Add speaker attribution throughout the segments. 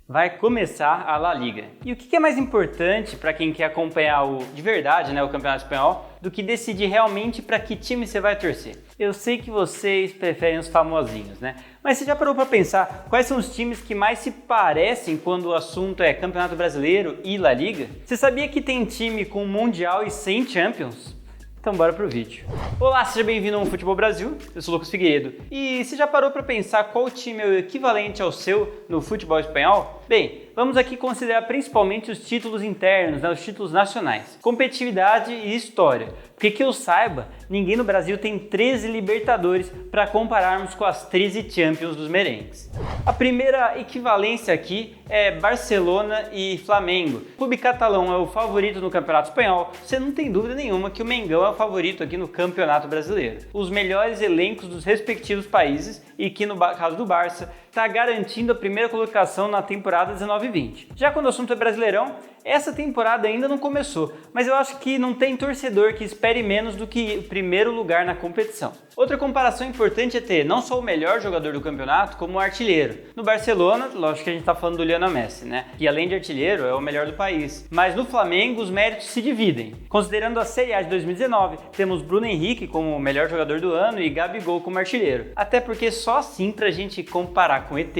Speaker 1: Vai começar a La Liga. E o que é mais importante para quem quer acompanhar de verdade, o Campeonato Espanhol, do que decidir realmente para que time você vai torcer? Eu sei que vocês preferem os famosinhos, Mas você já parou para pensar quais são os times que mais se parecem quando o assunto é Campeonato Brasileiro e La Liga? Você sabia que tem time com Mundial e sem Champions? Então bora pro vídeo. Olá, seja bem-vindo ao Futebol Brasil, eu sou o Lucas Figueiredo. E você já parou para pensar qual time é o equivalente ao seu no futebol espanhol? Bem, vamos aqui considerar principalmente os títulos internos, os títulos nacionais, competitividade e história. Porque que eu saiba, ninguém no Brasil tem 13 Libertadores para compararmos com as 13 Champions dos merengues. A primeira equivalência aqui é Barcelona e Flamengo. O clube catalão é o favorito no Campeonato Espanhol, você não tem dúvida nenhuma que o Mengão é o favorito aqui no Campeonato Brasileiro. Os melhores elencos dos respectivos países e que no caso do Barça está garantindo a primeira colocação na temporada 19-20. Já quando o assunto é Brasileirão, essa temporada ainda não começou, mas eu acho que não tem torcedor que espere menos do que o primeiro lugar na competição. Outra comparação importante é ter não só o melhor jogador do campeonato, como o artilheiro. No Barcelona, lógico que a gente está falando do Lionel Messi, que além de artilheiro é o melhor do país. Mas no Flamengo os méritos se dividem. Considerando a Série A de 2019, temos Bruno Henrique como o melhor jogador do ano e Gabigol como artilheiro. Até porque só assim pra gente comparar com o ET,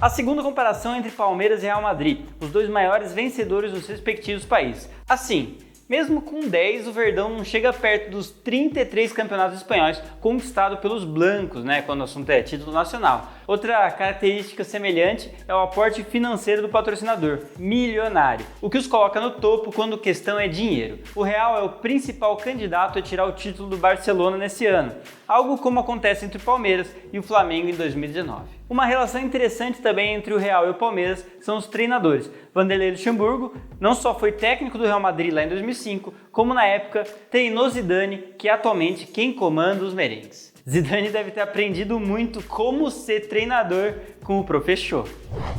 Speaker 1: A segunda comparação é entre Palmeiras e Real Madrid, os dois maiores vencedores dos respectivos países. Assim, mesmo com 10, o Verdão não chega perto dos 33 campeonatos espanhóis conquistados pelos blancos, quando o assunto é título nacional. Outra característica semelhante é o aporte financeiro do patrocinador, milionário, o que os coloca no topo quando a questão é dinheiro. O Real é o principal candidato a tirar o título do Barcelona nesse ano, algo como acontece entre o Palmeiras e o Flamengo em 2019. Uma relação interessante também entre o Real e o Palmeiras são os treinadores. Vanderlei Luxemburgo não só foi técnico do Real Madrid lá em 2005, como na época treinou Zidane, que é atualmente quem comanda os merengues. Zidane deve ter aprendido muito como ser treinador com o professor.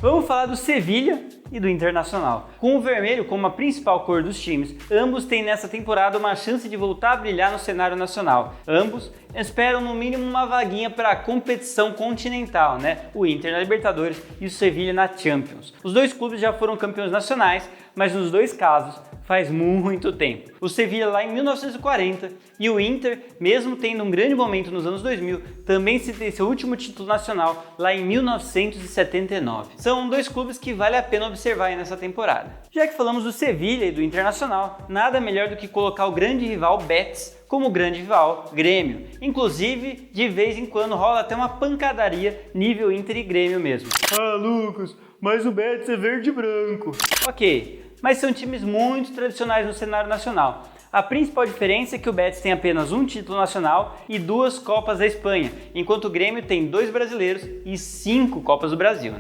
Speaker 1: Vamos falar do Sevilha e do Internacional. Com o vermelho como a principal cor dos times, ambos têm nessa temporada uma chance de voltar a brilhar no cenário nacional. Ambos esperam no mínimo uma vaguinha para a competição continental, O Inter na Libertadores e o Sevilha na Champions. Os dois clubes já foram campeões nacionais, mas nos dois casos faz muito tempo. O Sevilha lá em 1940 e o Inter, mesmo tendo um grande momento nos anos 2000, também se tem seu último título nacional lá em 1979. São dois clubes que vale a pena observar aí nessa temporada. Já que falamos do Sevilha e do Internacional, nada melhor do que colocar o grande rival Betis como o grande rival Grêmio. Inclusive, de vez em quando rola até uma pancadaria nível Inter e Grêmio mesmo. Ah, Lucas, mas o Betis é verde e branco. Ok, mas são times muito tradicionais no cenário nacional. A principal diferença é que o Betis tem apenas um título nacional e 2 Copas da Espanha, enquanto o Grêmio tem 2 brasileiros e 5 Copas do Brasil,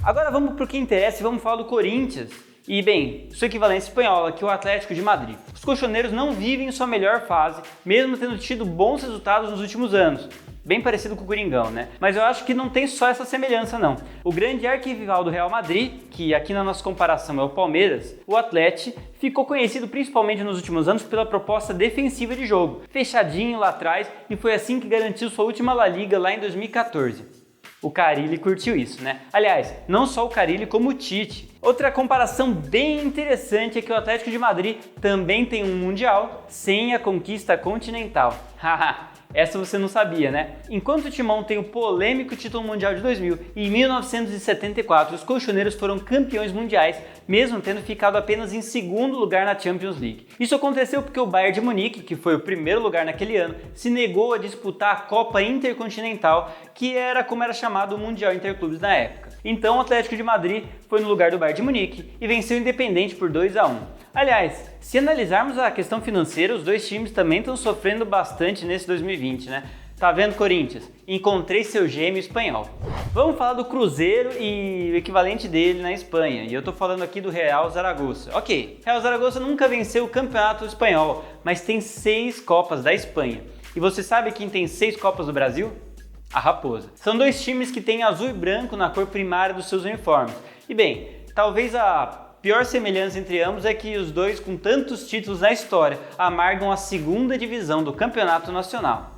Speaker 1: Agora vamos para o que interessa e vamos falar do Corinthians. E bem, sua equivalência espanhola, que é o Atlético de Madrid. Os colchoneiros não vivem sua melhor fase, mesmo tendo tido bons resultados nos últimos anos. Bem parecido com o Coringão, Mas eu acho que não tem só essa semelhança, não. O grande arquirrival do Real Madrid, que aqui na nossa comparação é o Palmeiras, o Atlético, ficou conhecido principalmente nos últimos anos pela proposta defensiva de jogo, fechadinho lá atrás, e foi assim que garantiu sua última La Liga lá em 2014. O Carille curtiu isso, Aliás, não só o Carille, como o Tite. Outra comparação bem interessante é que o Atlético de Madrid também tem um Mundial sem a conquista continental. Haha, essa você não sabia, Enquanto o Timão tem o polêmico título mundial de 2000, em 1974 os colchoneiros foram campeões mundiais, mesmo tendo ficado apenas em segundo lugar na Champions League. Isso aconteceu porque o Bayern de Munique, que foi o primeiro lugar naquele ano, se negou a disputar a Copa Intercontinental, que era como era chamado o Mundial Interclubes na época. Então o Atlético de Madrid foi no lugar do Bayern de Munique e venceu o Independente por 2-1. Aliás, se analisarmos a questão financeira, os dois times também estão sofrendo bastante nesse 2020, Tá vendo, Corinthians? Encontrei seu gêmeo espanhol. Vamos falar do Cruzeiro e o equivalente dele na Espanha. E eu tô falando aqui do Real Zaragoza. Ok, Real Zaragoza nunca venceu o campeonato espanhol, mas tem 6 Copas da Espanha. E você sabe quem tem 6 Copas do Brasil? A Raposa. São dois times que têm azul e branco na cor primária dos seus uniformes. E bem, talvez a pior semelhança entre ambos é que os dois, com tantos títulos na história, amargam a segunda divisão do Campeonato Nacional.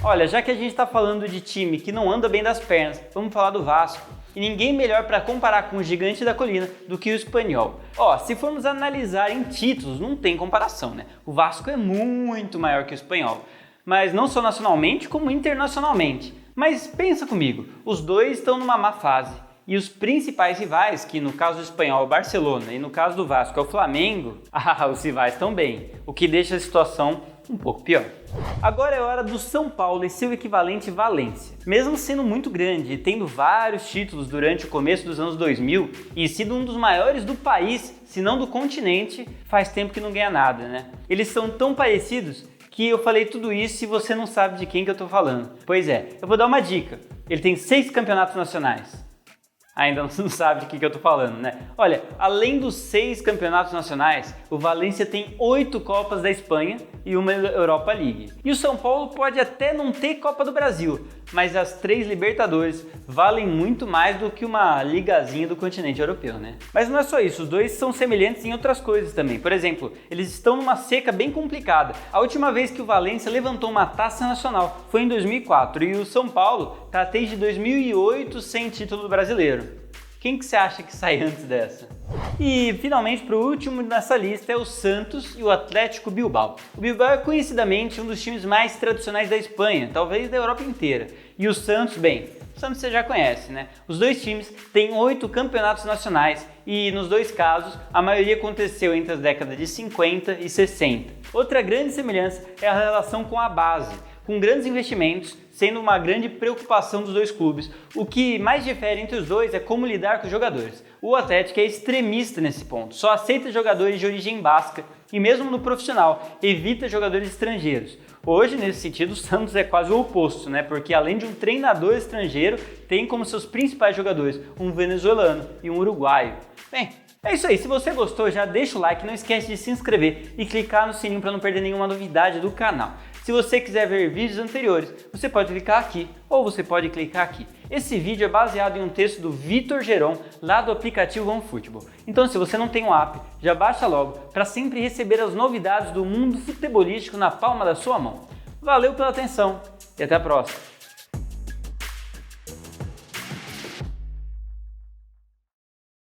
Speaker 1: Olha, já que a gente está falando de time que não anda bem das pernas, vamos falar do Vasco. E ninguém melhor para comparar com o gigante da colina do que o Espanhol. Se formos analisar em títulos, não tem comparação, né? O Vasco é muito maior que o Espanhol, mas não só nacionalmente como internacionalmente. Mas pensa comigo, os dois estão numa má fase. E os principais rivais, que no caso do Espanhol é o Barcelona e no caso do Vasco é o Flamengo, os rivais estão bem, o que deixa a situação um pouco pior. Agora é hora do São Paulo e seu equivalente Valência. Mesmo sendo muito grande e tendo vários títulos durante o começo dos anos 2000 e sido um dos maiores do país, se não do continente, faz tempo que não ganha nada, né? Eles são tão parecidos que eu falei tudo isso e você não sabe de quem que eu tô falando. Pois é, eu vou dar uma dica. Ele tem 6 campeonatos nacionais. Ainda não sabe de que eu tô falando, né? Olha, além dos 6 campeonatos nacionais, o Valência tem 8 Copas da Espanha e uma Europa League. E o São Paulo pode até não ter Copa do Brasil, mas as 3 Libertadores valem muito mais do que uma ligazinha do continente europeu, né? Mas não é só isso, os dois são semelhantes em outras coisas também. Por exemplo, eles estão numa seca bem complicada. A última vez que o Valência levantou uma taça nacional foi em 2004 e o São Paulo tá desde 2008 sem título brasileiro. Quem que você acha que sai antes dessa? E finalmente, para o último nessa lista é o Santos e o Atlético Bilbao. O Bilbao é conhecidamente um dos times mais tradicionais da Espanha, talvez da Europa inteira. E o Santos, bem, o Santos você já conhece, né? Os dois times têm 8 campeonatos nacionais e nos dois casos a maioria aconteceu entre as décadas de 50 e 60. Outra grande semelhança é a relação com a base, com grandes investimentos, sendo uma grande preocupação dos dois clubes. O que mais difere entre os dois é como lidar com os jogadores. O Atlético é extremista nesse ponto, só aceita jogadores de origem basca e mesmo no profissional, evita jogadores estrangeiros. Hoje, nesse sentido, o Santos é quase o oposto, né? Porque além de um treinador estrangeiro, tem como seus principais jogadores um venezuelano e um uruguaio. Bem, é isso aí, se você gostou já deixa o like, não esquece de se inscrever e clicar no sininho para não perder nenhuma novidade do canal. Se você quiser ver vídeos anteriores, você pode clicar aqui ou você pode clicar aqui. Esse vídeo é baseado em um texto do Vitor Geron, lá do aplicativo OneFootball. Então se você não tem um app, já baixa logo para sempre receber as novidades do mundo futebolístico na palma da sua mão. Valeu pela atenção e até a próxima!